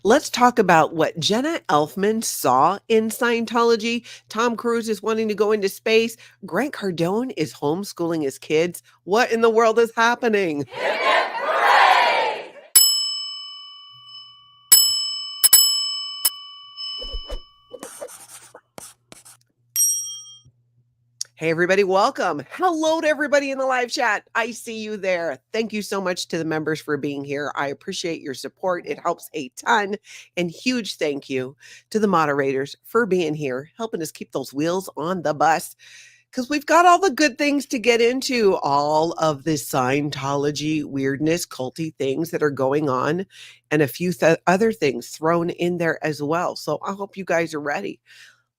Let's talk about what Jenna Elfman saw in Scientology. Tom Cruise is wanting to go into space. Grant Cardone is homeschooling his kids. What in the world is happening? Hey, everybody, welcome. Hello to everybody in the live chat. I see you there. Thank you so much to the members for being here. I appreciate your support. It helps a ton. And huge thank you to the moderators for being here, helping us keep those wheels on the bus. Because we've got all the good things to get into, all of the Scientology weirdness, culty things that are going on, and a few other things thrown in there as well. So I hope you guys are ready.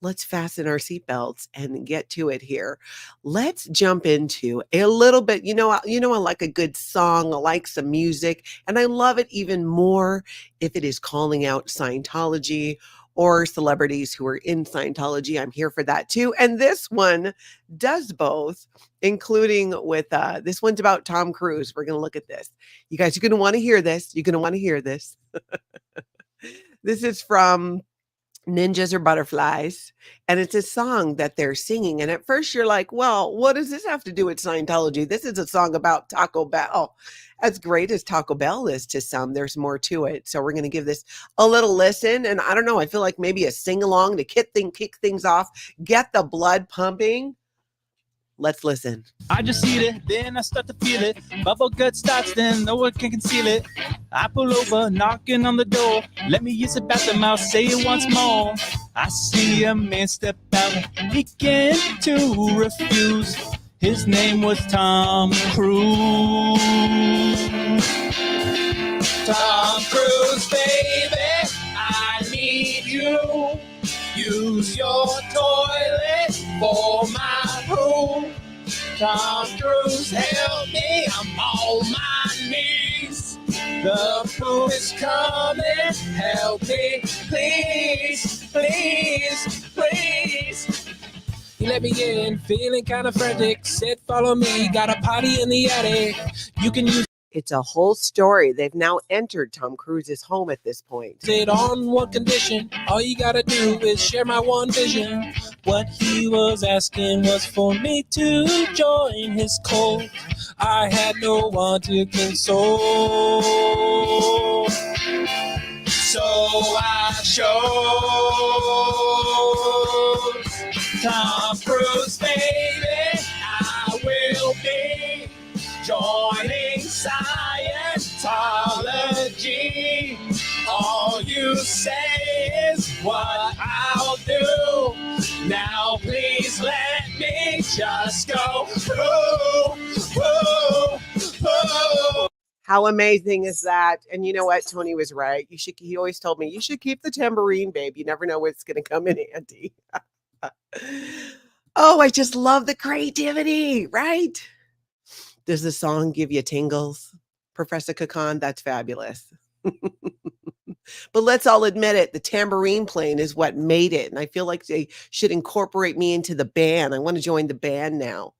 Let's fasten our seatbelts and get to it here. Let's jump into a little bit. I like a good song. I like some music, and I love it even more if it is calling out Scientology or celebrities who are in Scientology. I'm here for that too. And this one does both, including with this one's about Tom Cruise. We're going to look at this. You guys are going to want to hear this. You're going to want to hear this. This is from Ninjas or Butterflies, and it's a song that they're singing. And at first you're like, well, what does this have to do with Scientology? This is a song about Taco Bell. As great as Taco Bell is to some, there's more to it. So we're going to give this a little listen. And I don't know, I feel like maybe a sing-along to kick things off, get the blood pumping. Let's listen. I just eat it, then I start to feel it. Bubble gut starts, then no one can conceal it. I pull over, knocking on the door. Let me use the bathroom, I'll say it once more. I see a man step out, began to refuse. His name was Tom Cruise. Tom Cruise, baby, I need you. Use your toilet for my poo. Tom Cruise, help me, I'm on my knees. The poo is coming, help me, please, please, please. He let me in, feeling kind of frantic, said follow me, got a potty in the attic. You can use It's a whole story. They've now entered Tom Cruise's home at this point. it on one condition. All you gotta do is share my one vision. What he was asking was for me to join his cult. I had no one to console. So I chose Tom Cruise, baby. I will be joining Scientology. All you say is what I'll do. Now please let me just go. Ooh, ooh, ooh. How amazing is that? And you know what? Tony was right. He always told me, you should keep the tambourine, babe. You never know what's going to come in handy. Oh, I just love the creativity, right? Does the song give you tingles? Professor Kakan, that's fabulous. But let's all admit it, the tambourine playing is what made it. And I feel like they should incorporate me into the band. I want to join the band now.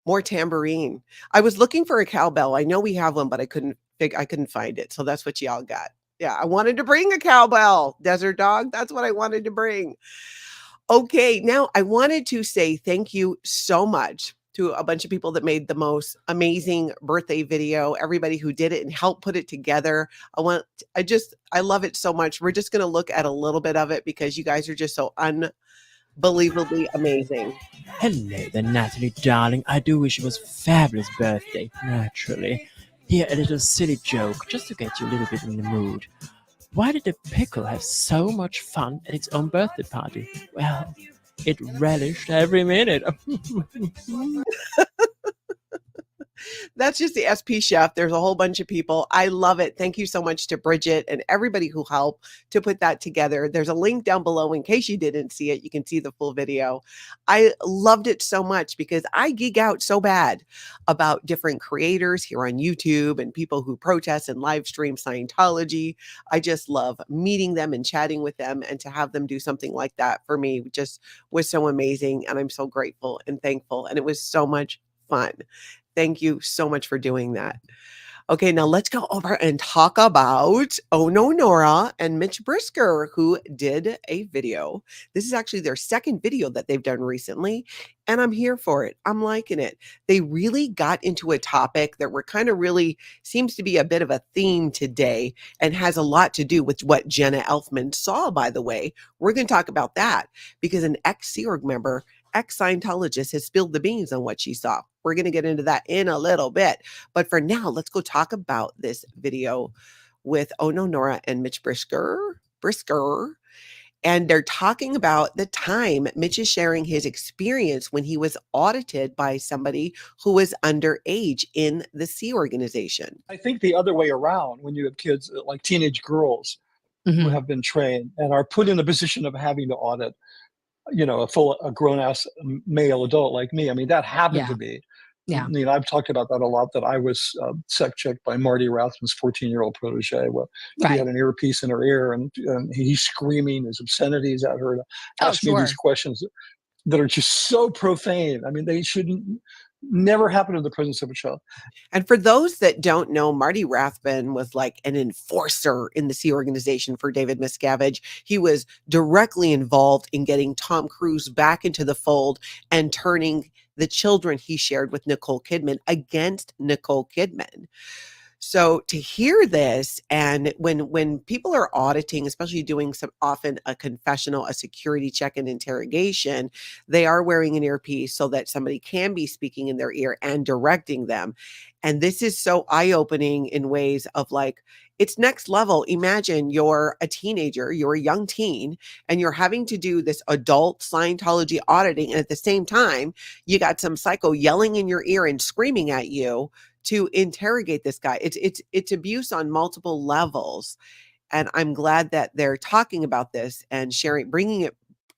More tambourine. I was looking for a cowbell. I know we have one, but I couldn't find it. So that's what y'all got. Yeah, I wanted to bring a cowbell. Desert dog, that's what I wanted to bring. Okay, now I wanted to say thank you so much to a bunch of people that made the most amazing birthday video, everybody who did it and helped put it together. I love it so much. We're just going to look at a little bit of it because you guys are just so unbelievably amazing. Hello there, Natalie, darling. I do wish it was a fabulous birthday, naturally. Here, a little silly joke, just to get you a little bit in the mood. Why did the pickle have so much fun at its own birthday party? Well, it relished every minute. That's just the SP chef. There's a whole bunch of people. I love it. Thank you so much to Bridget and everybody who helped to put that together. There's a link down below in case you didn't see it. You can see the full video. I loved it so much because I geek out so bad about different creators here on YouTube and people who protest and live stream Scientology. I just love meeting them and chatting with them, and to have them do something like that for me just was so amazing. And I'm so grateful and thankful. And it was so much fun. Thank you so much for doing that. Okay, now let's go over and talk about No Nora and Mitch Brisker, who did a video. This is actually their second video that they've done recently, and I'm here for it. I'm liking it. They really got into a topic that we're kind of really seems to be a bit of a theme today and has a lot to do with what Jenna Elfman saw, by the way. We're going to talk about that because an ex-Sea Org member, ex-Scientologist, has spilled the beans on what she saw. We're going to get into that in a little bit. But for now, let's go talk about this video with No Nora and Mitch Brisker. And they're talking about the time Mitch is sharing his experience when he was audited by somebody who was underage in the Sea organization. I think the other way around, when you have kids like teenage girls who have been trained and are put in the position of having to audit, a grown-ass male adult like me. I mean, that happened to me. Yeah. I've talked about that a lot, that I was checked by Marty Rathman's 14-year-old protege. Well, She had an earpiece in her ear, and he's screaming his obscenities at her to ask me these questions that are just so profane. I mean, they shouldn't never happen in the presence of a child. And for those that don't know, Marty Rathman was like an enforcer in the Sea organization for David Miscavige. He was directly involved in getting Tom Cruise back into the fold and turning the children he shared with Nicole Kidman against Nicole Kidman. So to hear this, and when people are auditing, especially doing often a confessional, a security check and interrogation, they are wearing an earpiece so that somebody can be speaking in their ear and directing them. And this is so eye-opening in ways of like, it's next level. Imagine you're a teenager, you're a young teen, and you're having to do this adult Scientology auditing. And at the same time, you got some psycho yelling in your ear and screaming at you to interrogate this guy. It's abuse on multiple levels. And I'm glad that they're talking about this and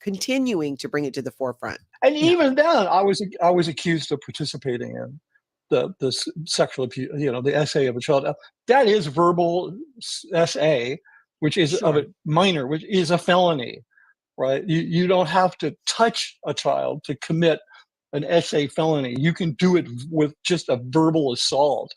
continuing to bring it to the forefront. And even then, I was accused of participating in the sexual abuse, the SA of a child. That is verbal SA, which is of a minor, which is a felony, right? You don't have to touch a child to commit an SA felony. You can do it with just a verbal assault.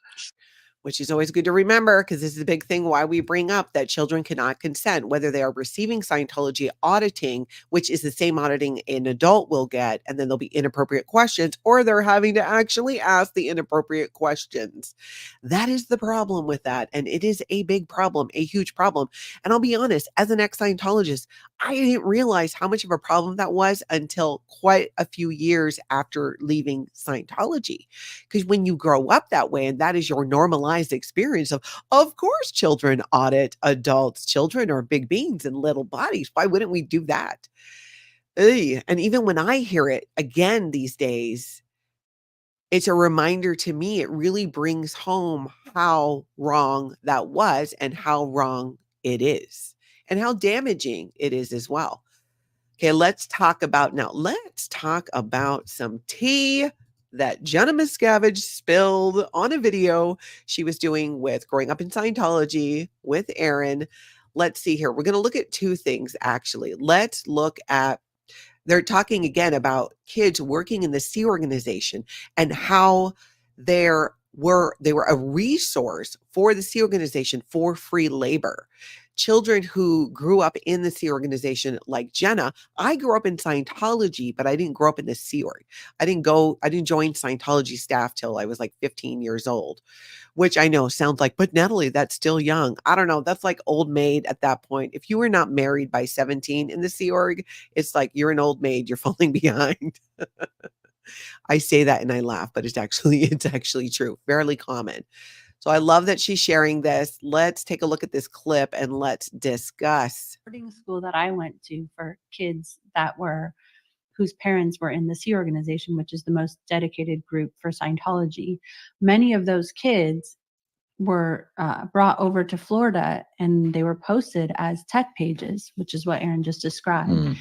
Which is always good to remember, because this is a big thing why we bring up that children cannot consent, whether they are receiving Scientology auditing, which is the same auditing an adult will get, and then there'll be inappropriate questions, or they're having to actually ask the inappropriate questions. That is the problem with that. And it is a big problem, a huge problem. And I'll be honest, as an ex-Scientologist, I didn't realize how much of a problem that was until quite a few years after leaving Scientology. Because when you grow up that way, and that is your normalized experience of course, children audit adults. Children are big beans and little bodies. Why wouldn't we do that? Ugh. And even when I hear it again these days, it's a reminder to me. It really brings home how wrong that was and how wrong it is and how damaging it is as well. Okay, let's talk about some tea that Jenna Miscavige spilled on a video she was doing with Growing Up in Scientology with Aaron. Let's see here. We're going to look at two things, actually. Let's look at, they're talking again about kids working in the Sea organization and how they were a resource for the Sea organization for free labor. Children who grew up in the Sea organization, like Jenna. I grew up in Scientology, but I didn't grow up in the Sea Org. I didn't join Scientology staff till I was like 15 years old, which I know sounds like, but Natalie, that's still young. I don't know. That's like old maid at that point. If you were not married by 17 in the Sea Org, it's like you're an old maid. You're falling behind. I say that and I laugh, but it's actually true. Fairly common. So I love that she's sharing this. Let's take a look at this clip and let's discuss. Boarding school that I went to for kids whose parents were in the Sea organization, which is the most dedicated group for Scientology. Many of those kids were brought over to Florida and they were posted as tech pages, which is what Aaron just described,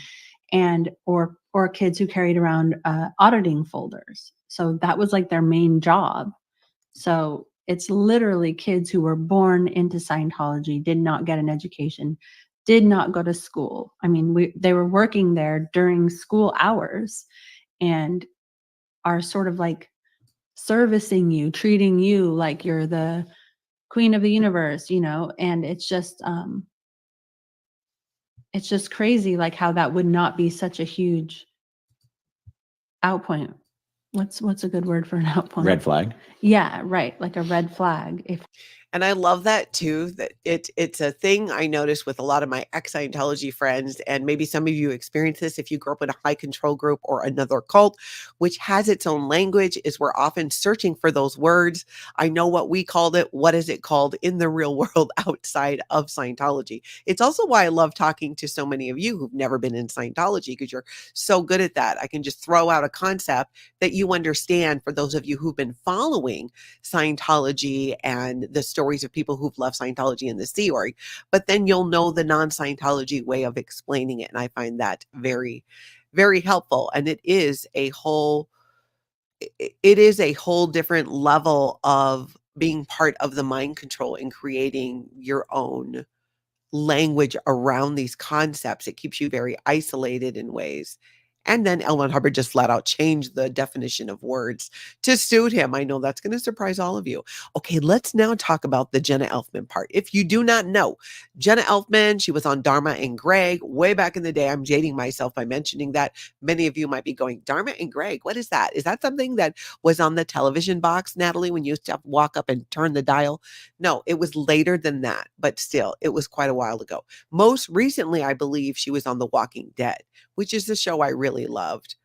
and or kids who carried around auditing folders. So that was like their main job. So it's literally kids who were born into Scientology, did not get an education, did not go to school. I mean, they were working there during school hours and are sort of like servicing you, treating you like you're the queen of the universe, you know, and it's just crazy, like how that would not be such a huge outpoint. What's a good word for an outpoint? Red flag. Yeah, right. Like a red flag. If And I love that too, that it's a thing I notice with a lot of my ex-Scientology friends, and maybe some of you experience this if you grew up in a high control group or another cult, which has its own language, is we're often searching for those words. I know what we called it. What is it called in the real world outside of Scientology? It's also why I love talking to so many of you who've never been in Scientology, because you're so good at that. I can just throw out a concept that you understand for those of you who've been following Scientology and the stories of people who've left Scientology in the Sea Org, but then you'll know the non-Scientology way of explaining it. And I find that very, very helpful. And it is a whole different level of being part of the mind control and creating your own language around these concepts. It keeps you very isolated in ways. And then L. Ron Hubbard just flat out changed the definition of words to suit him. I know that's going to surprise all of you. Okay, let's now talk about the Jenna Elfman part. If you do not know, Jenna Elfman, she was on Dharma and Greg way back in the day. I'm dating myself by mentioning that. Many of you might be going, Dharma and Greg, what is that? Is that something that was on the television box, Natalie, when you used to have to walk up and turn the dial? No, it was later than that, but still, it was quite a while ago. Most recently, I believe she was on The Walking Dead, which is the show I really loved.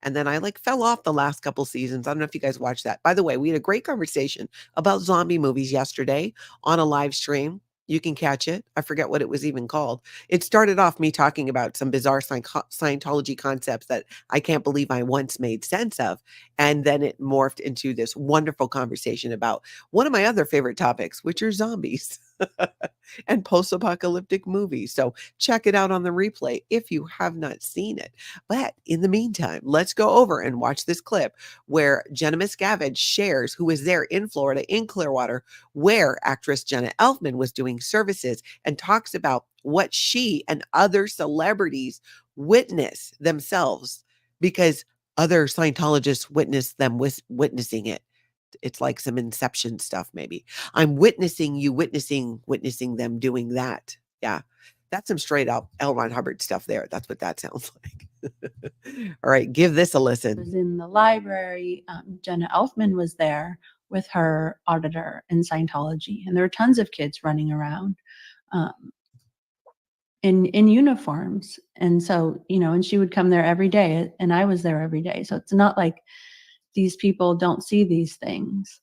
And then I fell off the last couple seasons. I don't know if you guys watched that. By the way, we had a great conversation about zombie movies yesterday on a live stream. You can catch it. I forget what it was even called. It started off me talking about some bizarre Scientology concepts that I can't believe I once made sense of. And then it morphed into this wonderful conversation about one of my other favorite topics, which are zombies and post-apocalyptic movies. So check it out on the replay if you have not seen it. But in the meantime, let's go over and watch this clip where Jenna Miscavige shares, who was there in Florida, in Clearwater, where actress Jenna Elfman was doing services, and talks about what she and other celebrities witness themselves because other Scientologists witnessed them witnessing it. It's like some Inception stuff, maybe. I'm witnessing you witnessing them doing that. Yeah. That's some straight up L. Ron Hubbard stuff there. That's what that sounds like. All right, give this a I listen. was in the library, Jenna Elfman was there with her auditor in Scientology, and there were tons of kids running around in uniforms. And so, you know, and she would come there every day, and I was there every day. So it's not like these people don't see these things.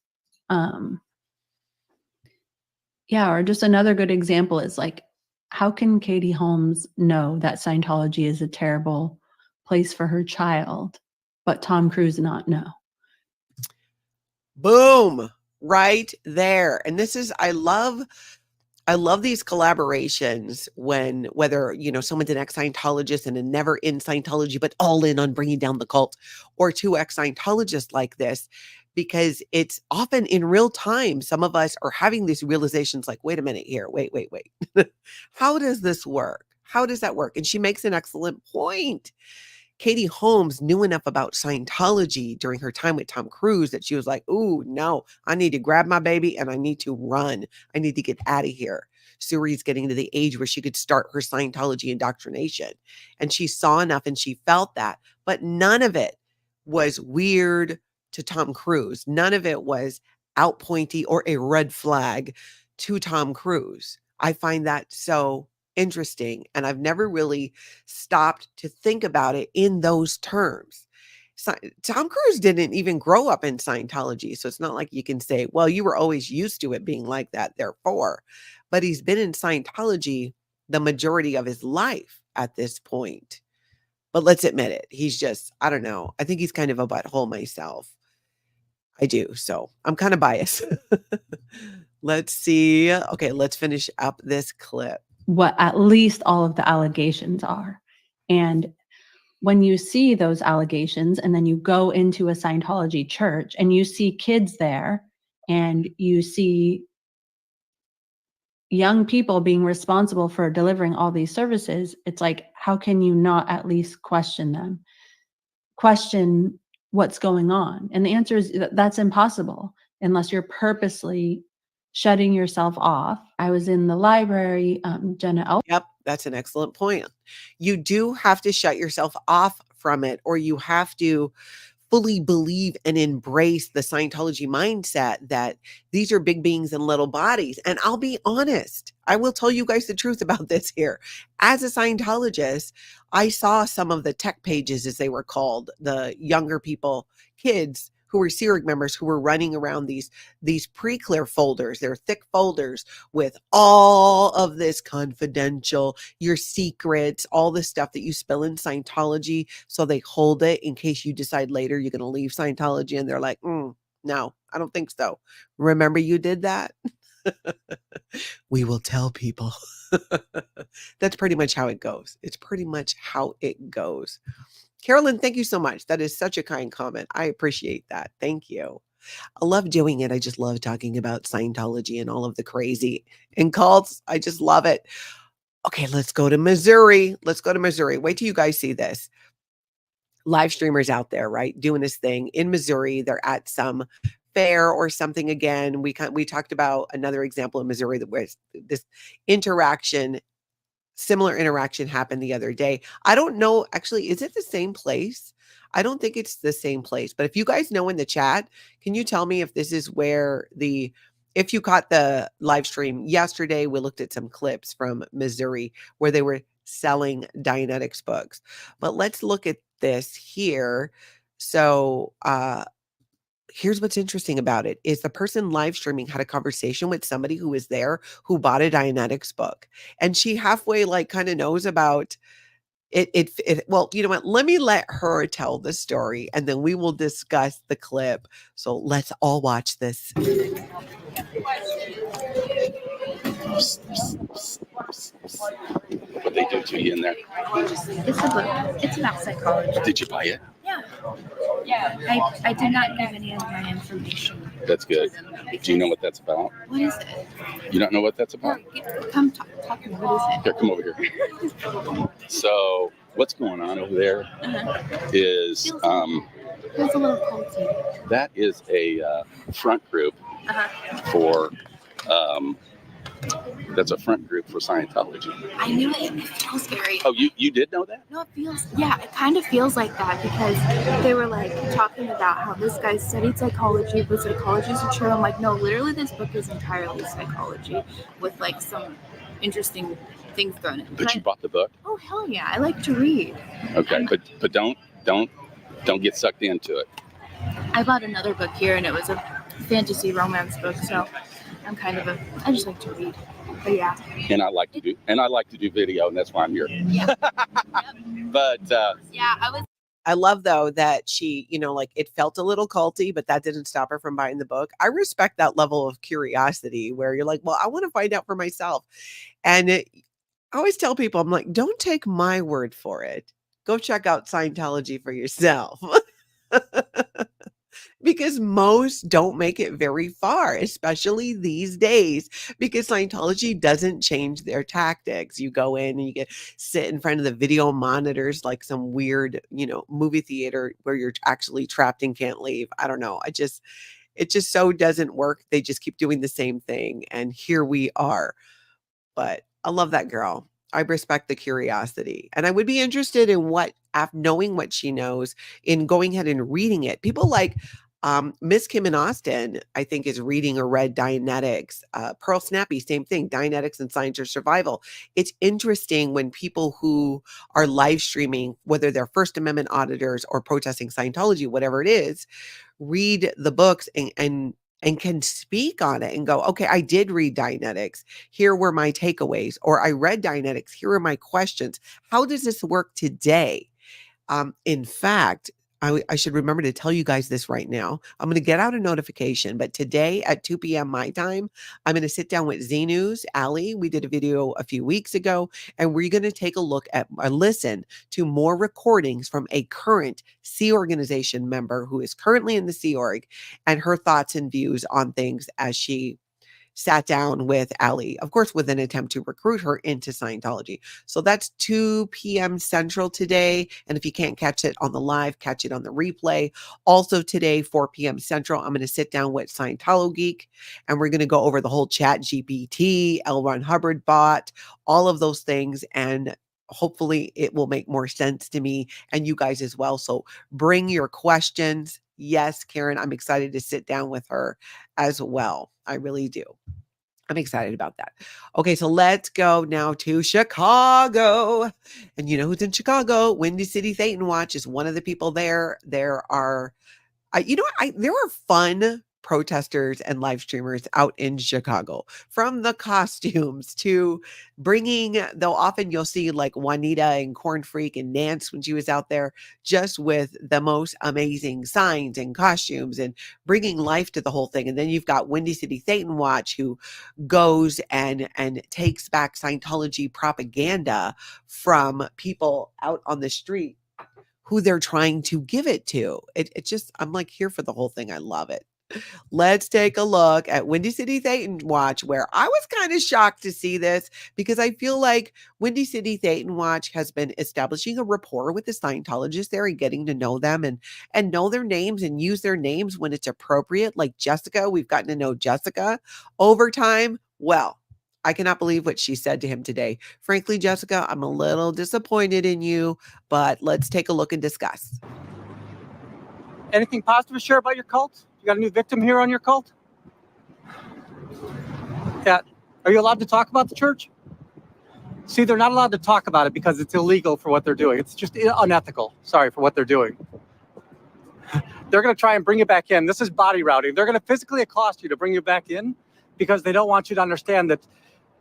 Yeah, or just another good example is how can Katie Holmes know that Scientology is a terrible place for her child, but Tom Cruise not know? Boom, right there. And this is, I love these collaborations when, whether, someone's an ex-Scientologist and a never in Scientology, but all in on bringing down the cult, or two ex-Scientologists like this, because it's often in real time. Some of us are having these realizations like, wait a minute here, wait. How does this work? How does that work? And she makes an excellent point. Katie Holmes knew enough about Scientology during her time with Tom Cruise that she was like, ooh, no, I need to grab my baby and I need to run. I need to get out of here. Suri's getting to the age where she could start her Scientology indoctrination. And she saw enough and she felt that. But none of it was weird to Tom Cruise. None of it was outpointy or a red flag to Tom Cruise. I find that so interesting. And I've never really stopped to think about it in those terms. Tom Cruise didn't even grow up in Scientology. So it's not like you can say, well, you were always used to it being like that, therefore. But he's been in Scientology the majority of his life at this point. But let's admit it. He's just, I don't know. I think he's kind of a butthole myself. I do. So I'm kind of biased. Let's see. Okay, let's finish up this clip. What at least all of the allegations are. And when you see those allegations and then you go into a Scientology church and you see kids there and you see young people being responsible for delivering all these services, it's like, how can you not at least question them? Question what's going on? And the answer is that's impossible unless you're purposely shutting yourself off. I was in the library, Jenna Elfman. Yep, that's an excellent point. You do have to shut yourself off from it, or you have to fully believe and embrace the Scientology mindset that these are big beings in little bodies. And I'll be honest, I will tell you guys the truth about this here. As a Scientologist, I saw some of the tech pages, as they were called, the younger people, kids who were Sea Org members who were running around these pre-clear folders. They're thick folders with all of this confidential, your secrets, all the stuff that you spill in Scientology. So they hold it in case you decide later you're going to leave Scientology. And they're like, no, I don't think so. Remember you did that? We will tell people. That's pretty much how it goes. It's pretty much how it goes. Carolyn, thank you so much. That is such a kind comment. I appreciate that. Thank you. I love doing it. I just love talking about Scientology and all of the crazy and cults. I just love it. Okay, let's go to Missouri. Let's go to Missouri. Wait till you guys see this. Live streamers out there, right? Doing this thing in Missouri. They're at some fair or something again. We talked about another example in Missouri that was this interaction. Similar interaction happened the other day. I don't know, actually, is it the same place? I don't think it's the same place, but if you guys know in the chat, can you tell me if this is where if you caught the live stream yesterday, we looked at some clips from Missouri where they were selling Dianetics books. But let's look at this here. So, here's what's interesting about it is the person live streaming had a conversation with somebody who was there who bought a Dianetics book, and she halfway like kind of knows about it. Well, you know what? Let me let her tell the story and then we will discuss the clip. So let's all watch this. What they do to you in there? It's a book. It's about psychology. Did you buy it? Yeah. I did not give any of my information. That's good. Do you know what that's about? What is it? You don't know what that's about? Come talk to me. What is it? Here, come over here. So what's going on over there is Feels a little culty. that is a front group for that's a front group for Scientology. I knew it. It feels very. Oh, you did know that? No, it kind of feels like that because they were like talking about how this guy studied psychology, but psychology is true. I'm like, no, literally this book is entirely psychology with like some interesting things thrown in. But you bought the book? Oh, hell yeah. I like to read. Okay, but don't get sucked into it. I bought another book here and it was a fantasy romance book, so I'm I just like to read. But yeah. And I like to do video, and that's why I'm here. Yeah. But I love though that she, like it felt a little culty, but that didn't stop her from buying the book. I respect that level of curiosity where you're like, well, I want to find out for myself. And I always tell people, I'm like, don't take my word for it. Go check out Scientology for yourself. Because most don't make it very far, especially these days, because Scientology doesn't change their tactics. You go in and you sit in front of the video monitors like some weird, movie theater where you're actually trapped and can't leave. I don't know. It just so doesn't work. They just keep doing the same thing. And here we are. But I love that girl. I respect the curiosity. And I would be interested in knowing what she knows, in going ahead and reading it. People like Miss Kim in Austin, I think, is reading or read Dianetics. Pearl Snappy, same thing, Dianetics and Science or Survival. It's interesting when people who are live streaming, whether they're First Amendment auditors or protesting Scientology, whatever it is, read the books and can speak on it and go, okay, I did read Dianetics. Here were my takeaways. Or I read Dianetics. Here are my questions. How does this work today? In fact, I should remember to tell you guys this right now. I'm going to get out a notification, but today at 2 p.m. my time, I'm going to sit down with Z News, Allie. We did a video a few weeks ago, and we're going to take a look at or listen to more recordings from a current Sea Organization member who is currently in the Sea Org and her thoughts and views on things as she sat down with Allie, of course, with an attempt to recruit her into Scientology. So that's 2 p.m. Central today. And if you can't catch it on the live, catch it on the replay. Also today, 4 p.m. Central, I'm going to sit down with Scientologeek and we're going to go over the whole Chat GPT, L. Ron Hubbard bot, all of those things. And hopefully it will make more sense to me and you guys as well. So bring your questions. Yes, Karen, I'm excited to sit down with her as well. I really do. I'm excited about that. Okay, so let's go now to Chicago. And you know who's in Chicago? Windy City Thetan Watch is one of the people there. There are, there are fun protesters and live streamers out in Chicago, from the costumes to bringing, though often you'll see like Juanita and Corn Freak and Nance when she was out there, just with the most amazing signs and costumes and bringing life to the whole thing. And then you've got Windy City Thetan Watch, who goes and takes back Scientology propaganda from people out on the street who they're trying to give it to. It just, I'm like here for the whole thing. I love it. Let's take a look at Windy City Thetan Watch, where I was kind of shocked to see this because I feel like Windy City Thetan Watch has been establishing a rapport with the Scientologists there and getting to know them and know their names and use their names when it's appropriate. Like Jessica, we've gotten to know Jessica over time. Well, I cannot believe what she said to him today. Frankly, Jessica, I'm a little disappointed in you, but let's take a look and discuss. Anything positive to share about your cult? You got a new victim here on your cult? Yeah. Are you allowed to talk about the church? See, they're not allowed to talk about it because it's illegal for what they're doing. It's just unethical, sorry, for what they're doing. They're going to try and bring you back in. This is body routing. They're going to physically accost you to bring you back in because they don't want you to understand that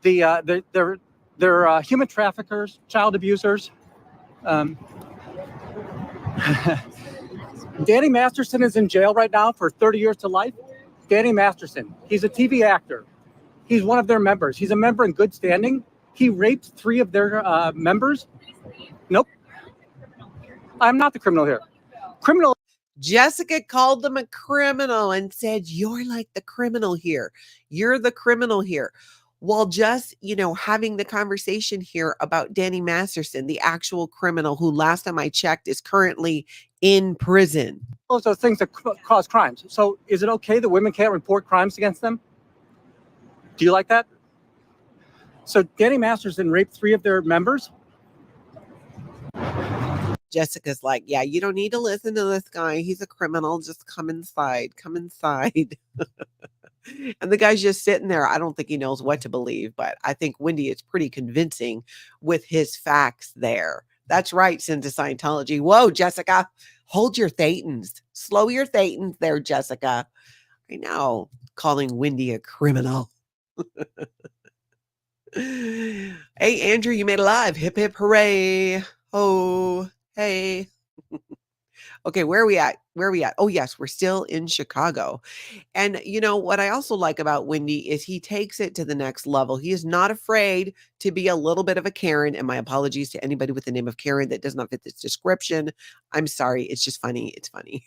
they're human traffickers, child abusers. Danny Masterson is in jail right now for 30 years to life. Danny Masterson, he's a TV actor. He's one of their members. He's a member in good standing. He raped 3 of their members. Nope. I'm not the criminal here. Criminal. Jessica called them a criminal and said, you're like the criminal here. You're the criminal here. While just, having the conversation here about Danny Masterson, the actual criminal who last time I checked is currently in prison. Those are things that cause crimes. So is it okay that women can't report crimes against them? Do you like that? So Danny Masterson raped 3 of their members. Jessica's like, yeah, you don't need to listen to this guy. He's a criminal. Just come inside. Come inside. And the guy's just sitting there. I don't think he knows what to believe, but I think Wendy is pretty convincing with his facts there. That's right, send to Scientology. Whoa, Jessica, hold your thetans. Slow your thetans there, Jessica. I know, calling Wendy a criminal. Hey, Andrew, you made it live. Hip, hip, hooray. Oh, hey. Okay, where are we at? Oh, yes, we're still in Chicago. And what I also like about Wendy is he takes it to the next level. He is not afraid to be a little bit of a Karen. And my apologies to anybody with the name of Karen that does not fit this description. I'm sorry. It's just funny. It's funny.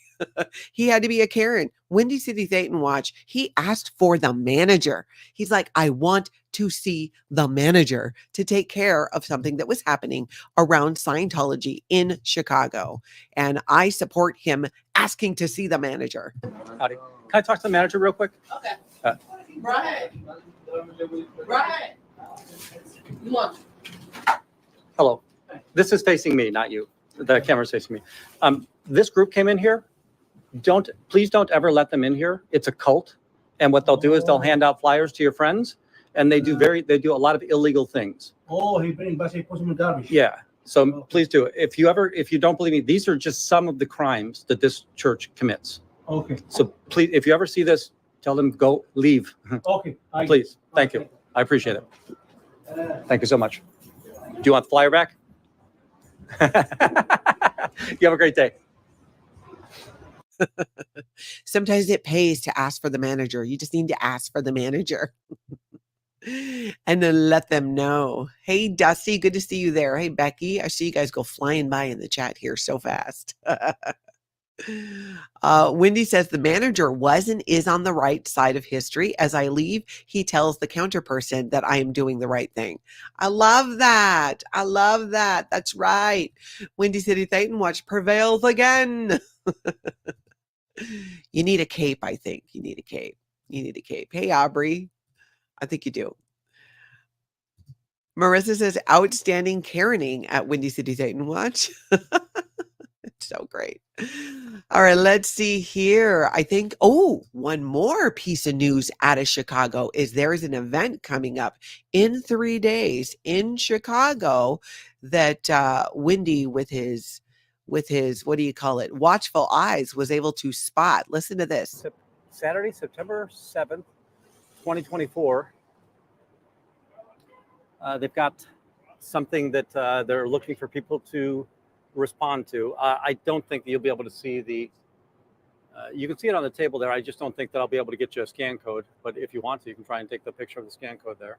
He had to be a Karen. Windy City Thetan Watch, he asked for the manager. He's like, I want to see the manager to take care of something that was happening around Scientology in Chicago. And I support him asking to see the manager. Howdy. Can I talk to the manager real quick? Okay. Right. You want? Hello. This is facing me, not you. The camera's facing me. This group came in here. Please don't ever let them in here. It's a cult. And what they'll do is they'll hand out flyers to your friends. And they do a lot of illegal things. Oh, he bring garbage. Yeah. So please do it. If you don't believe me, these are just some of the crimes that this church commits. Okay. So please, if you ever see this, tell them leave. Okay. Please. Thank you. I appreciate it. Thank you so much. Do you want the flyer back? You have a great day. Sometimes it pays to ask for the manager. You just need to ask for the manager. And then let them know. Hey, Dusty, good to see you there. Hey, Becky, I see you guys go flying by in the chat here so fast. Wendy says the manager was and is on the right side of history. As I leave, he tells the counterperson that I am doing the right thing. I love that. I love that. That's right. Windy City Titan Watch prevails again. You need a cape, I think. You need a cape. You need a cape. Hey, Aubrey. I think you do. Marissa says outstanding Karening at Windy City Titan Watch. It's so great. All right, let's see here. I think, one more piece of news out of Chicago is there is an event coming up in 3 days in Chicago that Windy with his, what do you call it? Watchful eyes was able to spot. Listen to this. Saturday, September 7th, 2024. They've got something that they're looking for people to respond to. I don't think that you'll be able to see the, you can see it on the table there. I just don't think that I'll be able to get you a scan code. But if you want to, you can try and take the picture of the scan code there.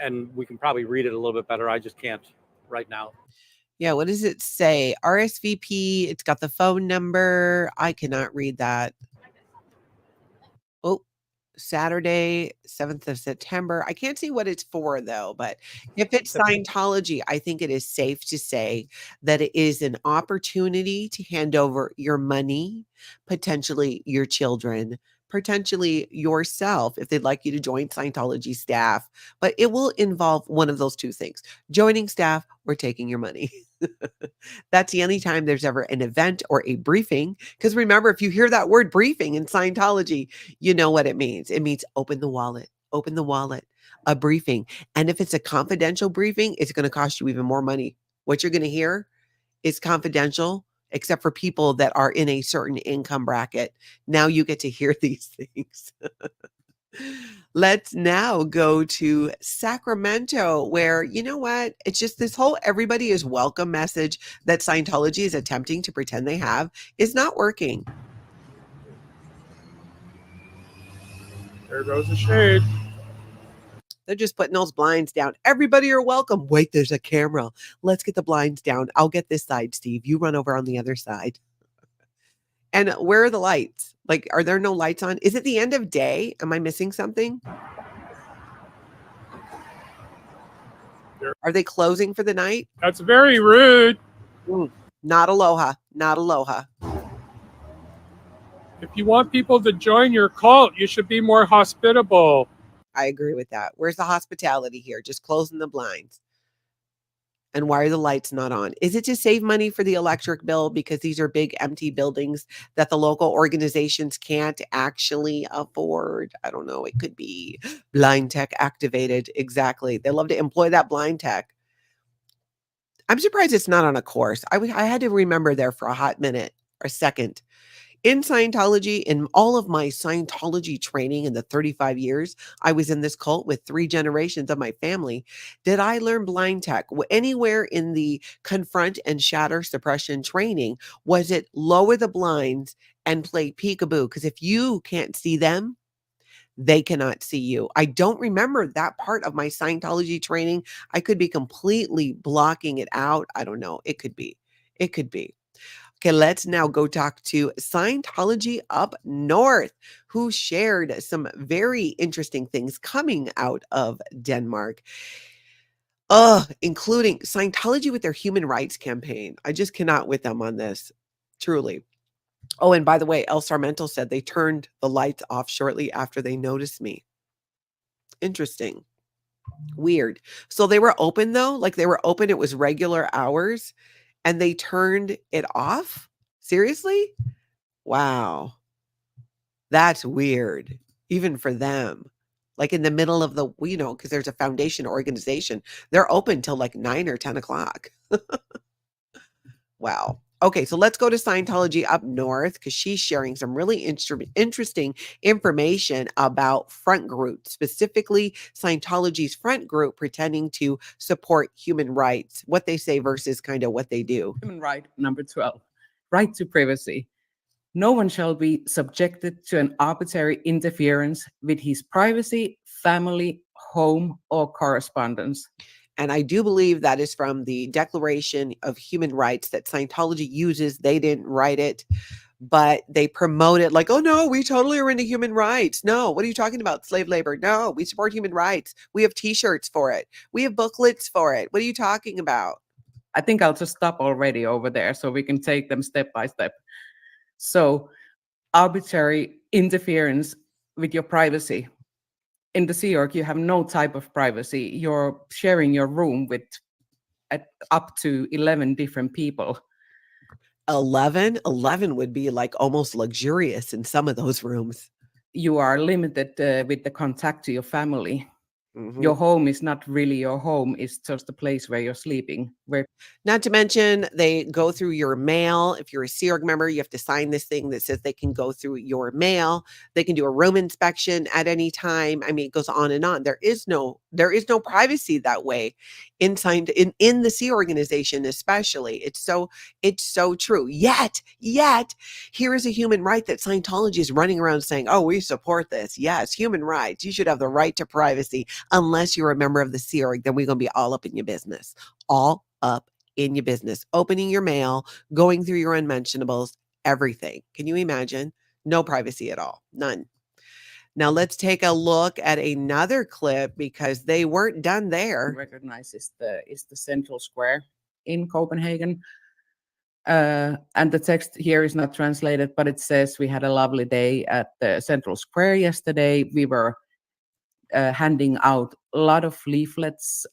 And we can probably read it a little bit better. I just can't right now. Yeah, what does it say? RSVP, it's got the phone number. I cannot read that. Oh, Saturday, 7th of September. I can't see what it's for though, but if it's Scientology, I think it is safe to say that it is an opportunity to hand over your money, potentially your children, potentially yourself if they'd like you to join Scientology staff, but it will involve one of those two things, joining staff or taking your money. That's the only time there's ever an event or a briefing. Because remember, if you hear that word briefing in Scientology, you know what it means. It means open the wallet, a briefing. And if it's a confidential briefing, it's going to cost you even more money. What you're going to hear is confidential, except for people that are in a certain income bracket. Now you get to hear these things. Let's now go to Sacramento, where, you know what? It's just this whole everybody is welcome message that Scientology is attempting to pretend they have is not working. There goes the shade. They're just putting those blinds down. Everybody are welcome. Wait, there's a camera. Let's get the blinds down. I'll get this side, Steve. You run over on the other side. And where are the lights? Like, are there no lights on? Is it the end of day? Am I missing something? Are they closing for the night? That's very rude. Not aloha. Not aloha. If you want people to join your cult, you should be more hospitable. I agree with that. Where's the hospitality here? Just closing the blinds. And why are the lights not on? Is it to save money for the electric bill? Because these are big empty buildings that the local organizations can't actually afford. I don't know. It could be blind tech activated. Exactly. They love to employ that blind tech. I'm surprised it's not on a course. I had to remember there for a hot minute or a second. In Scientology, in all of my Scientology training in the 35 years I was in this cult with 3 generations of my family, did I learn blind tech? Anywhere in the confront and shatter suppression training, was it lower the blinds and play peekaboo? Because if you can't see them, they cannot see you. I don't remember that part of my Scientology training. I could be completely blocking it out. I don't know. It could be. It could be. Okay, let's now go talk to Scientology Up North, who shared some very interesting things coming out of Denmark, including Scientology with their human rights campaign. I just cannot with them on this, truly. Oh, and by the way, El Sarmento said they turned the lights off shortly after they noticed me. Interesting. Weird. So they were open though, like they were open. It was regular hours. And they turned it off? Seriously? Wow. That's weird, even for them. Like in the middle of the, because there's a foundation organization. They're open till like 9 or 10 o'clock. Wow. Okay, so let's go to Scientology Up North because she's sharing some really interesting information about front group, specifically Scientology's front group pretending to support human rights, what they say versus kind of what they do. Human right number 12, right to privacy. No one shall be subjected to an arbitrary interference with his privacy, family, home, or correspondence. And I do believe that is from the Declaration of Human Rights that Scientology uses. They didn't write it, but they promote it like, oh no, we totally are into human rights. No, what are you talking about? Slave labor. No, we support human rights. We have t-shirts for it. We have booklets for it. What are you talking about? I think I'll just stop already over there so we can take them step by step. So arbitrary interference with your privacy. In the Sea Org, you have no type of privacy. You're sharing your room with up to 11 different people. 11 would be like almost luxurious in some of those rooms. You are limited with the contact to your family. Mhm. Your home is not really your home. It's just a place where you're sleeping. Not to mention, they go through your mail. If you're a Sea Org member, you have to sign this thing that says they can go through your mail. They can do a room inspection at any time. I mean, it goes on and on. There is no privacy that way inside in the Sea organization, especially. It's so true. Yet, here is a human right that Scientology is running around saying, oh, we support this. Yes, human rights. You should have the right to privacy. Unless you're a member of the Sea Org, then we're going to be all up in your business. All up in your business, opening your mail, going through your unmentionables, everything. Can you imagine? No privacy at all. None. Now let's take a look at another clip because they weren't done there. Recognize is the central square in Copenhagen. And the text here is not translated, but it says we had a lovely day at the central square yesterday. We were handing out a lot of leaflets.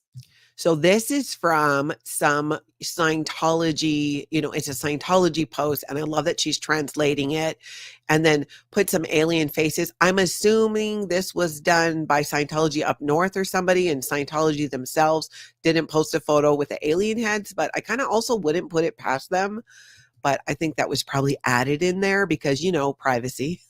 So this is from some Scientology, it's a Scientology post, and I love that she's translating it and then put some alien faces. I'm assuming this was done by Scientology up north or somebody, and Scientology themselves didn't post a photo with the alien heads, but I kind of also wouldn't put it past them. But I think that was probably added in there because, privacy.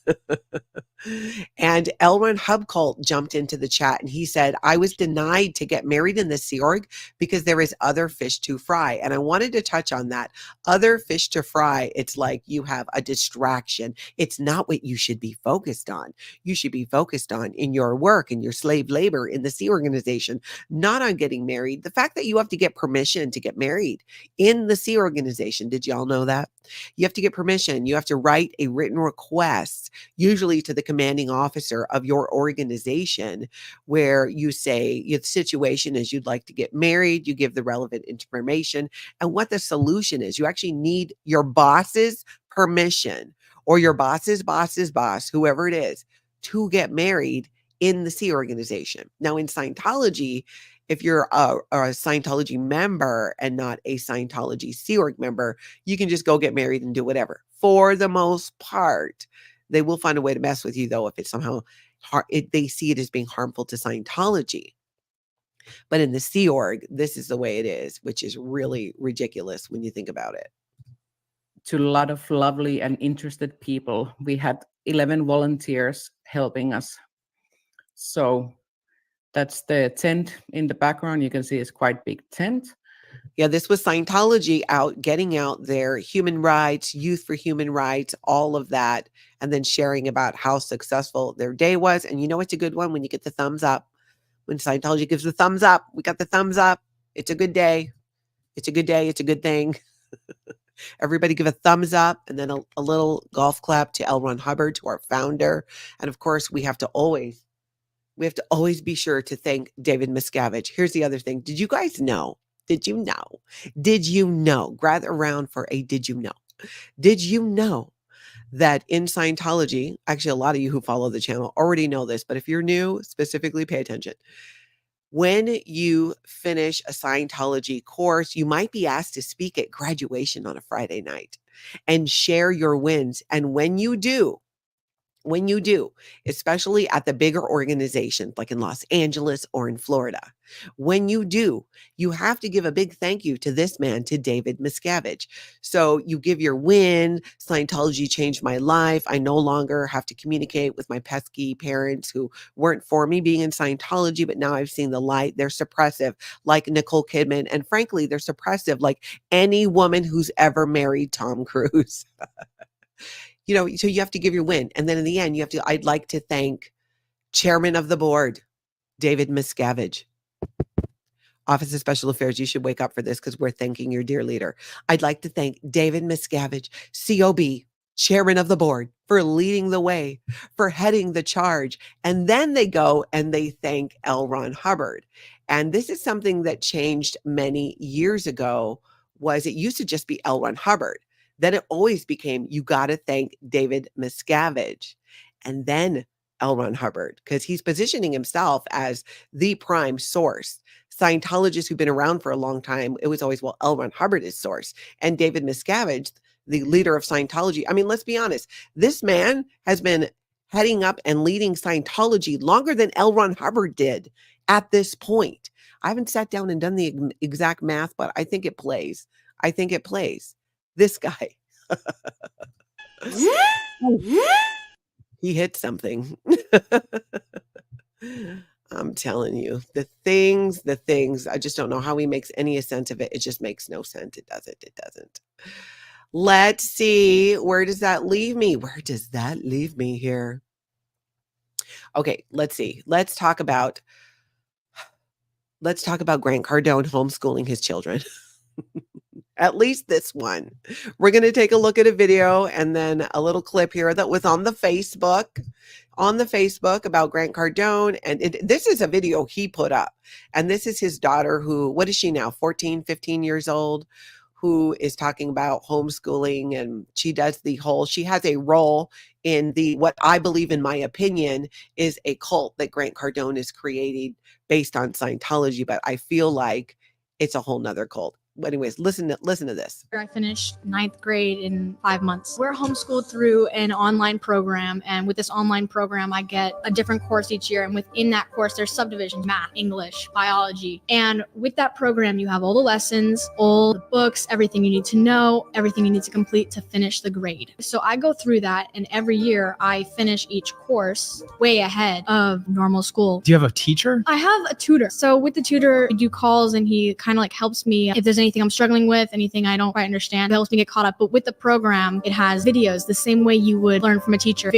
And Elron Hubcult jumped into the chat and he said, I was denied to get married in the Sea Org because there is other fish to fry. And I wanted to touch on that. Other fish to fry, it's like you have a distraction. It's not what you should be focused on. You should be focused on in your work and your slave labor in the Sea organization, not on getting married. The fact that you have to get permission to get married in the Sea organization, did y'all know that? You have to get permission. You have to write a written request, usually to the commanding officer of your organization, where you say the situation is you'd like to get married. You give the relevant information and what the solution is. You actually need your boss's permission or your boss's boss's boss, whoever it is, to get married in the Sea organization. Now, in Scientology, if you're a Scientology member and not a Scientology Sea Org member, you can just go get married and do whatever. For the most part, they will find a way to mess with you, though, if it's somehow they see it as being harmful to Scientology. But in the Sea Org, this is the way it is, which is really ridiculous when you think about it. To a lot of lovely and interested people. We had 11 volunteers helping us. So that's the tent in the background. You can see it's quite big tent. Yeah, this was Scientology getting out their human rights, Youth for Human Rights, all of that, and then sharing about how successful their day was. And it's a good one when you get the thumbs up. When Scientology gives the thumbs up, we got the thumbs up. It's a good day. It's a good day. It's a good thing. Everybody give a thumbs up and then a little golf clap to L. Ron Hubbard, to our founder. And of course, we have to always be sure to thank David Miscavige. Here's the other thing. Did you guys know? Did you know? Did you know? Gather around for a did you know? Did you know that in Scientology, actually a lot of you who follow the channel already know this, but if you're new, specifically pay attention. When you finish a Scientology course, you might be asked to speak at graduation on a Friday night and share your wins. And when you do, especially at the bigger organizations like in Los Angeles or in Florida, when you do, you have to give a big thank you to this man, to David Miscavige. So you give your win. Scientology changed my life. I no longer have to communicate with my pesky parents who weren't for me being in Scientology, but now I've seen the light. They're suppressive like Nicole Kidman. And frankly, they're suppressive like any woman who's ever married Tom Cruise. So you have to give your win. And then in the end, I'd like to thank Chairman of the Board, David Miscavige. Office of Special Affairs, you should wake up for this because we're thanking your dear leader. I'd like to thank David Miscavige, COB, chairman of the board, for leading the way, for heading the charge. And then they go and they thank L. Ron Hubbard. And this is something that changed many years ago, was it used to just be L. Ron Hubbard. Then it always became, you got to thank David Miscavige. And then L. Ron Hubbard, because he's positioning himself as the prime source. Scientologists who've been around for a long time, it was always, well, L. Ron Hubbard is source. And David Miscavige, the leader of Scientology. I mean, let's be honest. This man has been heading up and leading Scientology longer than L. Ron Hubbard did at this point. I haven't sat down and done the exact math, but I think it plays. I think it plays. This guy. He hit something. I'm telling you, the things, I just don't know how he makes any sense of it. It just makes no sense. It doesn't. Let's see. Where does that leave me? Where does that leave me here? Okay, let's see. Let's talk about Grant Cardone homeschooling his children. At least this one. We're going to take a look at a video and then a little clip here that was on the Facebook about Grant Cardone. And this is a video he put up. And this is his daughter who, what is she now? 14, 15 years old, who is talking about homeschooling. And she has a role in what I believe, in my opinion, is a cult that Grant Cardone is creating based on Scientology. But I feel like it's a whole nother cult. But anyways, listen to this. I finished 9th grade in 5 months. We're homeschooled through an online program, and with this online program, I get a different course each year. And within that course, there's subdivisions: math, English, biology. And with that program, you have all the lessons, all the books, everything you need to know, everything you need to complete to finish the grade. So I go through that, and every year I finish each course way ahead of normal school. Do you have a teacher? I have a tutor. So with the tutor, we do calls, and he kind of like helps me if there's anything I'm struggling with, anything I don't quite understand. It helps me get caught up. But with the program, it has videos the same way you would learn from a teacher.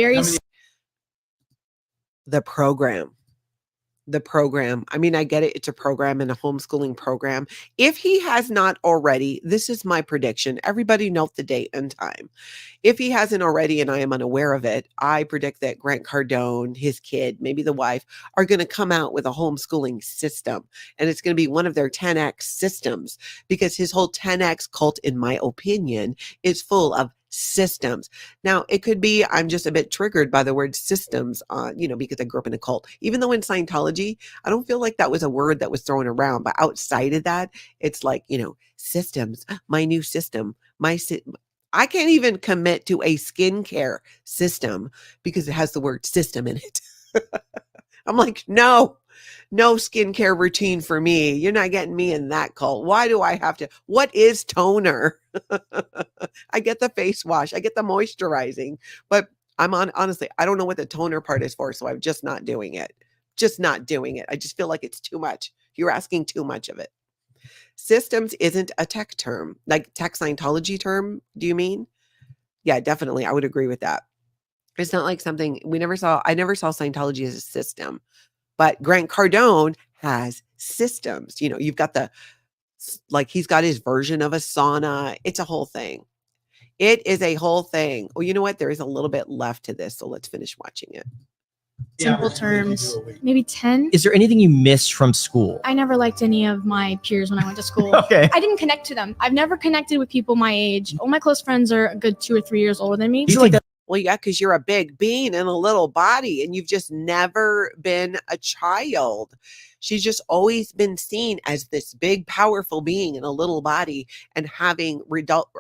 The program. I mean, I get it. It's a program and a homeschooling program. If he has not already, this is my prediction. Everybody note the date and time. If he hasn't already, and I am unaware of it, I predict that Grant Cardone, his kid, maybe the wife, are going to come out with a homeschooling system. And it's going to be one of their 10X systems, because his whole 10X cult, in my opinion, is full of systems. Now, it could be I'm just a bit triggered by the word systems, because I grew up in a cult. Even though in Scientology, I don't feel like that was a word that was thrown around. But outside of that, it's like, systems, my new system, I can't even commit to a skincare system because it has the word system in it. I'm like, no skincare routine for me. You're not getting me in that cult. Why do I have to? What is toner? I get the face wash. I get the moisturizing, but honestly, I don't know what the toner part is for. So I'm just not doing it. I just feel like it's too much. You're asking too much of it. Systems isn't a tech term, like tech Scientology term. Do you mean? Yeah, definitely. I would agree with that. It's not like something I never saw Scientology as a system. But Grant Cardone has systems. You've got he's got his version of a sauna. It's a whole thing. It is a whole thing. Well, you know what? There is a little bit left to this, so let's finish watching it. Simple terms, maybe 10. Is there anything you missed from school? I never liked any of my peers when I went to school. Okay. I didn't connect to them. I've never connected with people my age. All my close friends are a good 2 or 3 years older than me. Well, yeah, because you're a big bean in a little body and you've just never been a child. She's just always been seen as this big, powerful being in a little body and having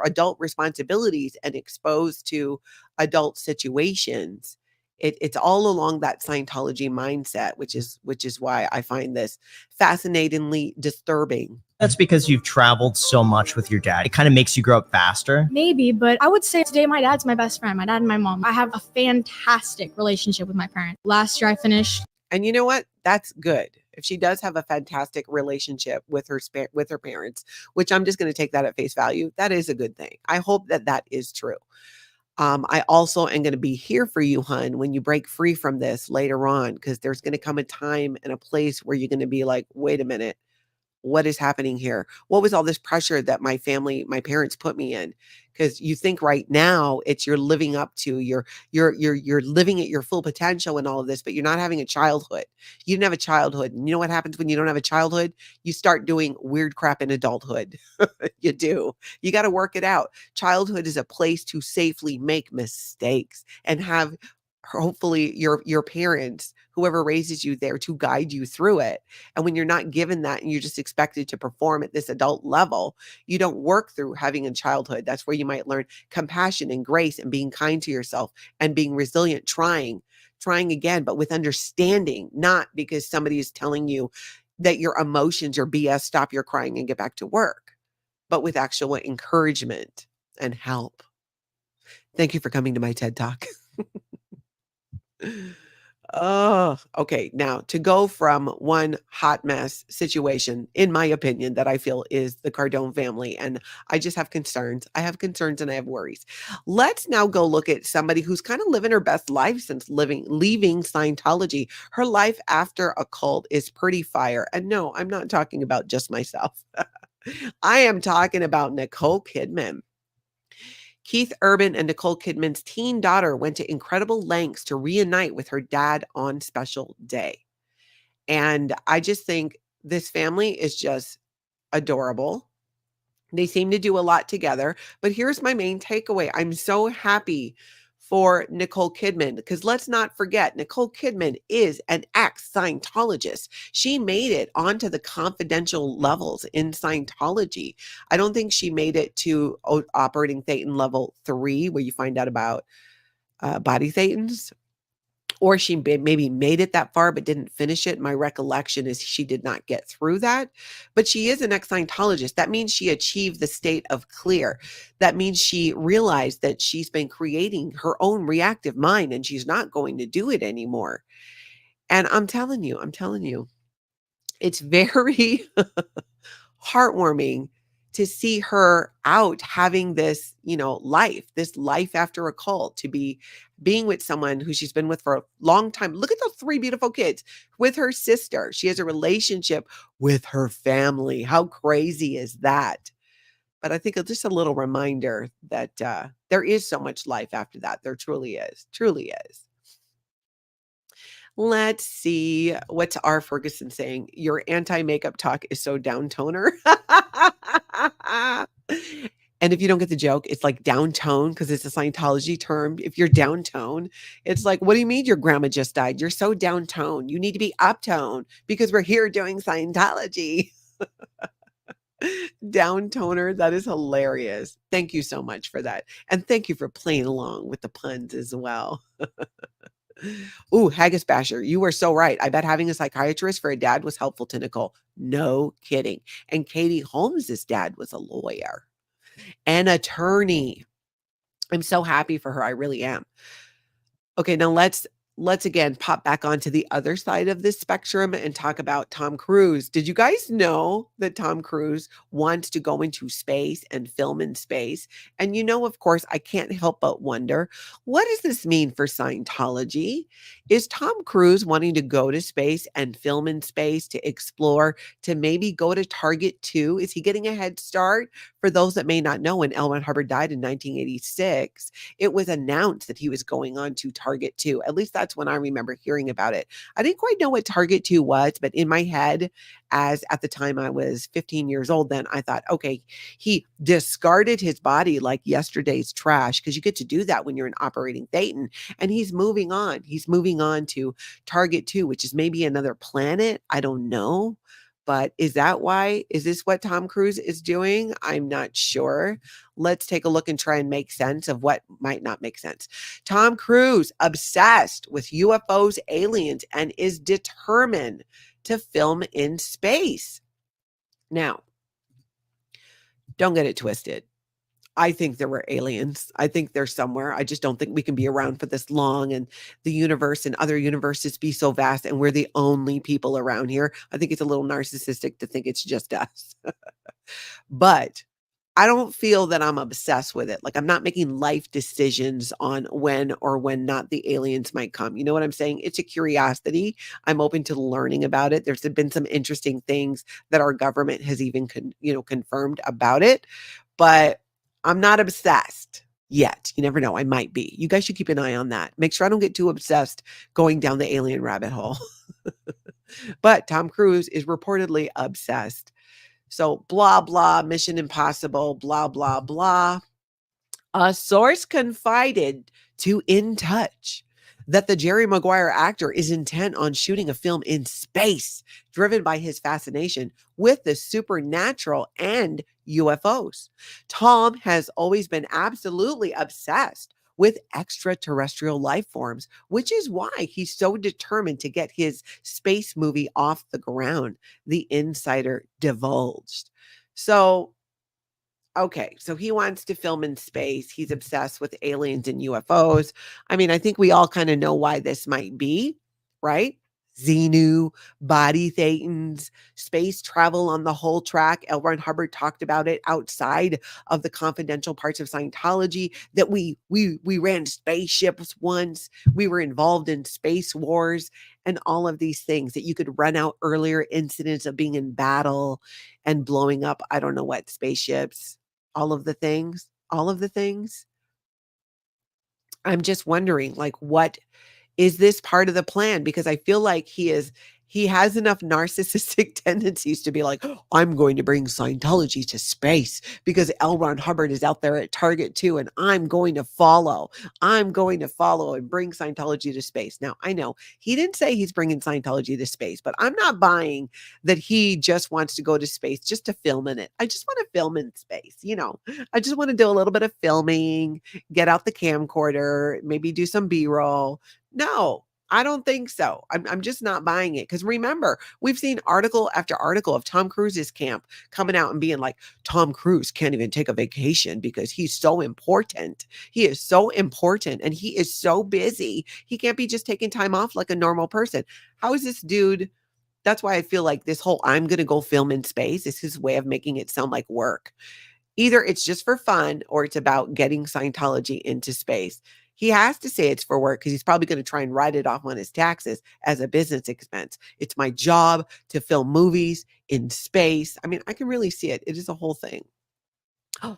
adult responsibilities and exposed to adult situations. It's all along that Scientology mindset, which is why I find this fascinatingly disturbing. That's because you've traveled so much with your dad. It kind of makes you grow up faster. Maybe, but I would say today my dad's my best friend, my dad and my mom. I have a fantastic relationship with my parents. Last year I finished. And you know what? That's good. If she does have a fantastic relationship with her parents, which I'm just going to take that at face value, that is a good thing. I hope that is true. I also am going to be here for you, hun, when you break free from this later on, because there's going to come a time and a place where you're going to be like, wait a minute, what is happening here? What was all this pressure that my parents put me in? Because you think right now it's you're living up to, you're living at your full potential and all of this, but you're not having a childhood. You didn't have a childhood. And you know what happens when you don't have a childhood? You start doing weird crap in adulthood. You do. You got to work it out. Childhood is a place to safely make mistakes and have hopefully your parents, whoever raises you there, to guide you through it. And when you're not given that and you're just expected to perform at this adult level, you don't work through having a childhood. That's where you might learn compassion and grace and being kind to yourself and being resilient, trying again, but with understanding, not because somebody is telling you that your emotions are BS, stop your crying and get back to work, but with actual encouragement and help. Thank you for coming to my TED Talk. Oh, okay. Now, to go from one hot mess situation, in my opinion, that I feel is the Cardone family, and I just have concerns. I have concerns and I have worries. Let's now go look at somebody who's kind of living her best life since leaving Scientology. Her life after a cult is pretty fire. And no, I'm not talking about just myself. I am talking about Nicole Kidman. Keith Urban and Nicole Kidman's teen daughter went to incredible lengths to reunite with her dad on special day. And I just think this family is just adorable. They seem to do a lot together. But here's my main takeaway. I'm so happy for Nicole Kidman, because let's not forget, Nicole Kidman is an ex-Scientologist. She made it onto the confidential levels in Scientology. I don't think she made it to operating Thetan level 3, where you find out about body Thetans. Or she maybe made it that far but didn't finish it. My recollection is she did not get through that. But she is an ex-Scientologist. That means she achieved the state of clear. That means she realized that she's been creating her own reactive mind and she's not going to do it anymore. And I'm telling you, it's very heartwarming to see her out having this, this life after a cult, to be being with someone who she's been with for a long time. Look at those 3 beautiful kids with her sister. She has a relationship with her family. How crazy is that? But I think it's just a little reminder that there is so much life after that. There truly is. Let's see. What's R. Ferguson saying? Your anti-makeup talk is so downtoner. And if you don't get the joke, it's like downtone because it's a Scientology term. If you're downtone, it's like, what do you mean your grandma just died? You're so downtone. You need to be uptone because we're here doing Scientology. Downtoner. That is hilarious. Thank you so much for that. And thank you for playing along with the puns as well. Ooh, Haggis Basher, you were so right. I bet having a psychiatrist for a dad was helpful to Nicole. No kidding. And Katie Holmes's dad was a lawyer, an attorney. I'm so happy for her. I really am. Okay, now let's again pop back onto the other side of this spectrum and talk about Tom Cruise. Did you guys know that Tom Cruise wants to go into space and film in space? And of course, I can't help but wonder, what does this mean for Scientology? Is Tom Cruise wanting to go to space and film in space to explore, to maybe go to Target 2? Is he getting a head start? For those that may not know, when L. Ron Hubbard died in 1986, it was announced that he was going on to Target 2. At least that's when I remember hearing about it. I didn't quite know what Target 2 was, but in my head, as at the time I was 15 years old, then I thought, okay, he discarded his body like yesterday's trash, because you get to do that when you're an operating Thetan, and he's moving on. He's moving on to Target 2, which is maybe another planet. I don't know. But is this what Tom Cruise is doing? I'm not sure. Let's take a look and try and make sense of what might not make sense. Tom Cruise, obsessed with UFOs, aliens, and is determined to film in space. Now, don't get it twisted. I think there were aliens. I think they're somewhere. I just don't think we can be around for this long and the universe and other universes be so vast and we're the only people around here. I think it's a little narcissistic to think it's just us. But I don't feel that I'm obsessed with it. Like I'm not making life decisions on when or when not the aliens might come. You know what I'm saying? It's a curiosity. I'm open to learning about it. There's been some interesting things that our government has even confirmed about it, but I'm not obsessed yet. You never know. I might be. You guys should keep an eye on that. Make sure I don't get too obsessed going down the alien rabbit hole. But Tom Cruise is reportedly obsessed. So blah, blah, Mission Impossible, blah, blah, blah. A source confided to In Touch that the Jerry Maguire actor is intent on shooting a film in space, driven by his fascination with the supernatural and UFOs. Tom has always been absolutely obsessed with extraterrestrial life forms, which is why he's so determined to get his space movie off the ground, the insider divulged. So, okay, so he wants to film in space. He's obsessed with aliens and UFOs. I mean, I think we all kind of know why this might be, right? Xenu, body thetans, space travel on the whole track. L. Ron Hubbard talked about it outside of the confidential parts of Scientology, that we ran spaceships once. We were involved in space wars and all of these things, that you could run out earlier incidents of being in battle and blowing up, I don't know what, spaceships, all of the things. I'm just wondering, like, what is this part of the plan? Because I feel like he has enough narcissistic tendencies to be like, oh, I'm going to bring Scientology to space because L. Ron Hubbard is out there at Target too, and I'm going to follow and bring Scientology to space. Now, I know he didn't say he's bringing Scientology to space, but I'm not buying that he just wants to go to space just to film in it. I just want to film in space, I just want to do a little bit of filming, get out the camcorder, maybe do some B-roll. No, I don't think so. I'm just not buying it. Because remember, we've seen article after article of Tom Cruise's camp coming out and being like, Tom Cruise can't even take a vacation because he's so important. He is so important and he is so busy. He can't be just taking time off like a normal person. How is this dude? That's why I feel like this whole I'm going to go film in space is his way of making it sound like work. Either it's just for fun or it's about getting Scientology into space. He has to say it's for work because he's probably going to try and write it off on his taxes as a business expense. It's my job to film movies in space. I mean, I can really see it. It is a whole thing. Oh,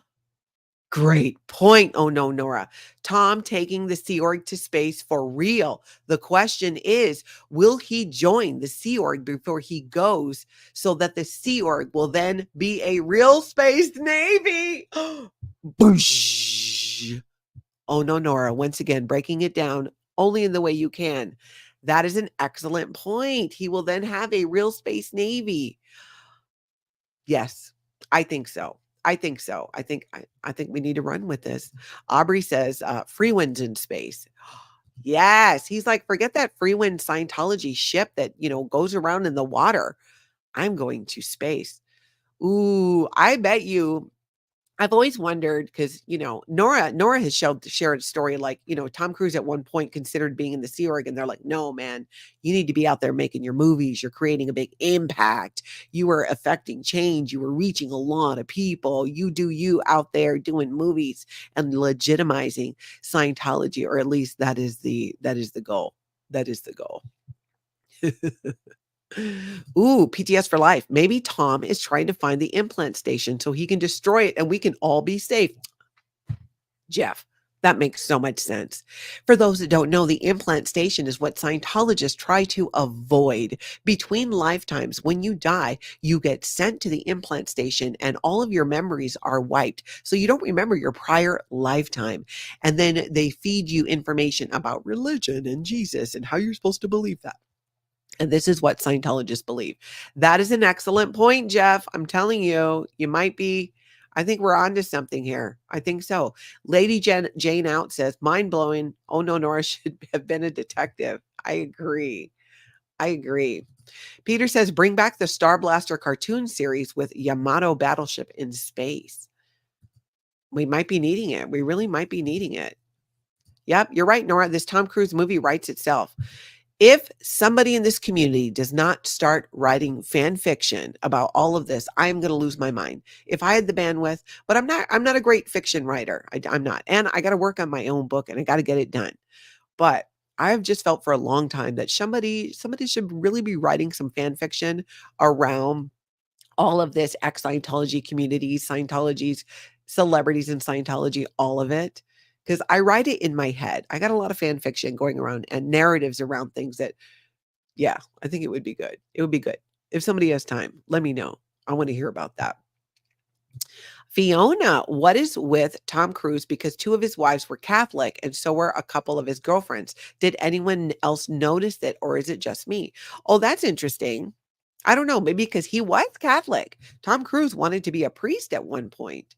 great point. Oh, no, Nora. Tom taking the Sea Org to space for real. The question is, will he join the Sea Org before he goes so that the Sea Org will then be a real space navy? Boosh. Oh, no, Nora, once again, breaking it down only in the way you can. That is an excellent point. He will then have a real space navy. Yes, I think so. I think we need to run with this. Aubrey says, Freewind's in space. Yes, he's like, forget that Freewind Scientology ship that, goes around in the water. I'm going to space. Ooh, I bet you. I've always wondered because, Nora has shared a story like, Tom Cruise at one point considered being in the Sea Org and they're like, no, man, you need to be out there making your movies. You're creating a big impact. You were affecting change. You were reaching a lot of people. You do you out there doing movies and legitimizing Scientology, or at least that is the goal. That is the goal. Ooh, PTS for life. Maybe Tom is trying to find the implant station so he can destroy it and we can all be safe. Jeff, that makes so much sense. For those that don't know, the implant station is what Scientologists try to avoid. Between lifetimes, when you die, you get sent to the implant station and all of your memories are wiped. So you don't remember your prior lifetime. And then they feed you information about religion and Jesus and how you're supposed to believe that. And this is what Scientologists believe. That is an excellent point, Jeff. I'm telling you, you might be, I think we're onto something here. I think so. Lady Jane Out says, mind blowing. Oh, no, Nora should have been a detective. I agree. Peter says, bring back the Star Blaster cartoon series with Yamato battleship in space. We might be needing it. We really might be needing it. Yep, you're right, Nora. This Tom Cruise movie writes itself. If somebody in this community does not start writing fan fiction about all of this, I'm going to lose my mind. If I had the bandwidth, but I'm not a great fiction writer. I'm not. And I got to work on my own book and I got to get it done. But I've just felt for a long time that somebody should really be writing some fan fiction around all of this ex-Scientology communities, Scientologies, celebrities in Scientology, all of it. Because I write it in my head. I got a lot of fan fiction going around and narratives around things that, yeah, I think it would be good. It would be good. If somebody has time, let me know. I want to hear about that. Fiona, what is with Tom Cruise? Because 2 of his wives were Catholic and so were a couple of his girlfriends. Did anyone else notice it or is it just me? Oh, that's interesting. I don't know. Maybe because he was Catholic. Tom Cruise wanted to be a priest at one point.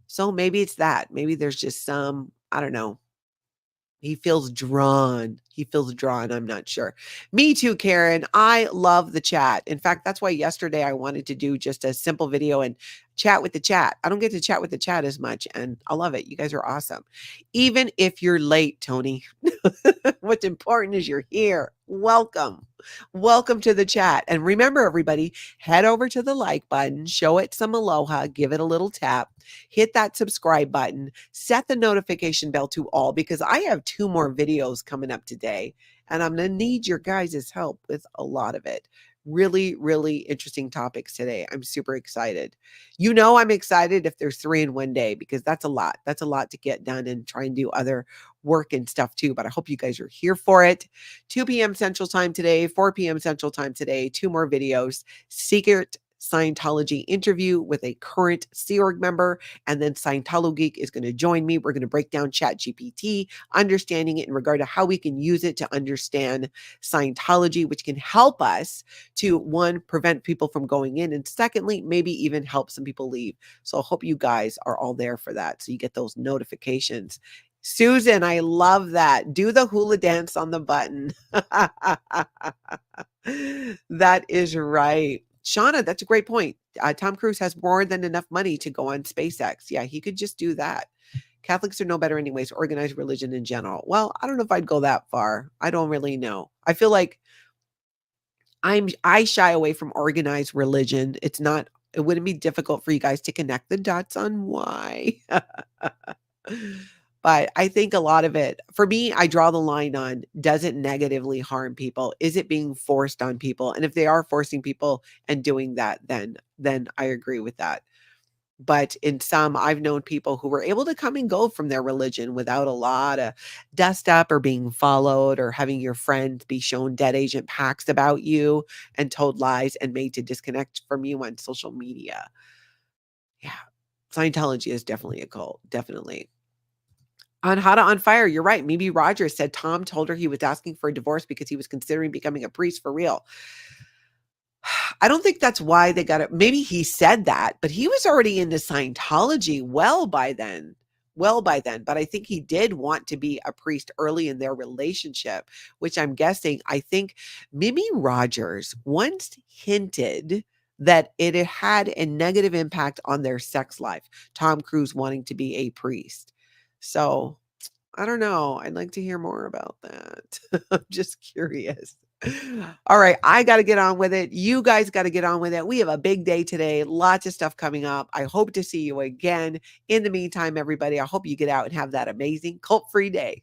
So maybe it's that. Maybe there's just some, I don't know. He feels drawn. I'm not sure. Me too, Karen. I love the chat. In fact, that's why yesterday I wanted to do just a simple video and chat with the chat. I don't get to chat with the chat as much, and I love it. You guys are awesome. Even if you're late, Tony, what's important is you're here. Welcome. Welcome to the chat. And remember, everybody, head over to the like button, show it some aloha, give it a little tap, hit that subscribe button, set the notification bell to all, because I have 2 more videos coming up today, and I'm going to need your guys' help with a lot of it. Really, really interesting topics today. I'm super excited. You know, I'm excited if there's 3 in one day, because that's a lot. That's a lot to get done and try and do other work and stuff too. But I hope you guys are here for it. 2 p.m. Central Time today, 4 p.m. Central Time today, 2 more videos. Secret Scientology interview with a current Sea Org member, and then Scientology is going to join me. We're going to break down ChatGPT, understanding it in regard to how we can use it to understand Scientology, which can help us to, 1, prevent people from going in, and secondly, maybe even help some people leave. So I hope you guys are all there for that, so you get those notifications. Susan, I love that. Do the hula dance on the button. That is right. Shauna, that's a great point. Tom Cruise has more than enough money to go on SpaceX. Yeah, he could just do that. Catholics are no better anyways, organized religion in general. Well, I don't know if I'd go that far. I don't really know. I feel like I shy away from organized religion. It wouldn't be difficult for you guys to connect the dots on why. But I think a lot of it, for me, I draw the line on, does it negatively harm people? Is it being forced on people? And if they are forcing people and doing that, then I agree with that. But in some, I've known people who were able to come and go from their religion without a lot of dust up or being followed or having your friends be shown dead agent packs about you and told lies and made to disconnect from you on social media. Yeah, Scientology is definitely a cult, definitely. On How to On Fire, you're right. Mimi Rogers said Tom told her he was asking for a divorce because he was considering becoming a priest for real. I don't think that's why they got it. Maybe he said that, but he was already into Scientology well by then. But I think he did want to be a priest early in their relationship, which I'm guessing, I think Mimi Rogers once hinted that it had a negative impact on their sex life, Tom Cruise wanting to be a priest. So I don't know. I'd like to hear more about that. I'm just curious. All right. I got to get on with it. You guys got to get on with it. We have a big day today. Lots of stuff coming up. I hope to see you again. In the meantime, everybody, I hope you get out and have that amazing cult-free day.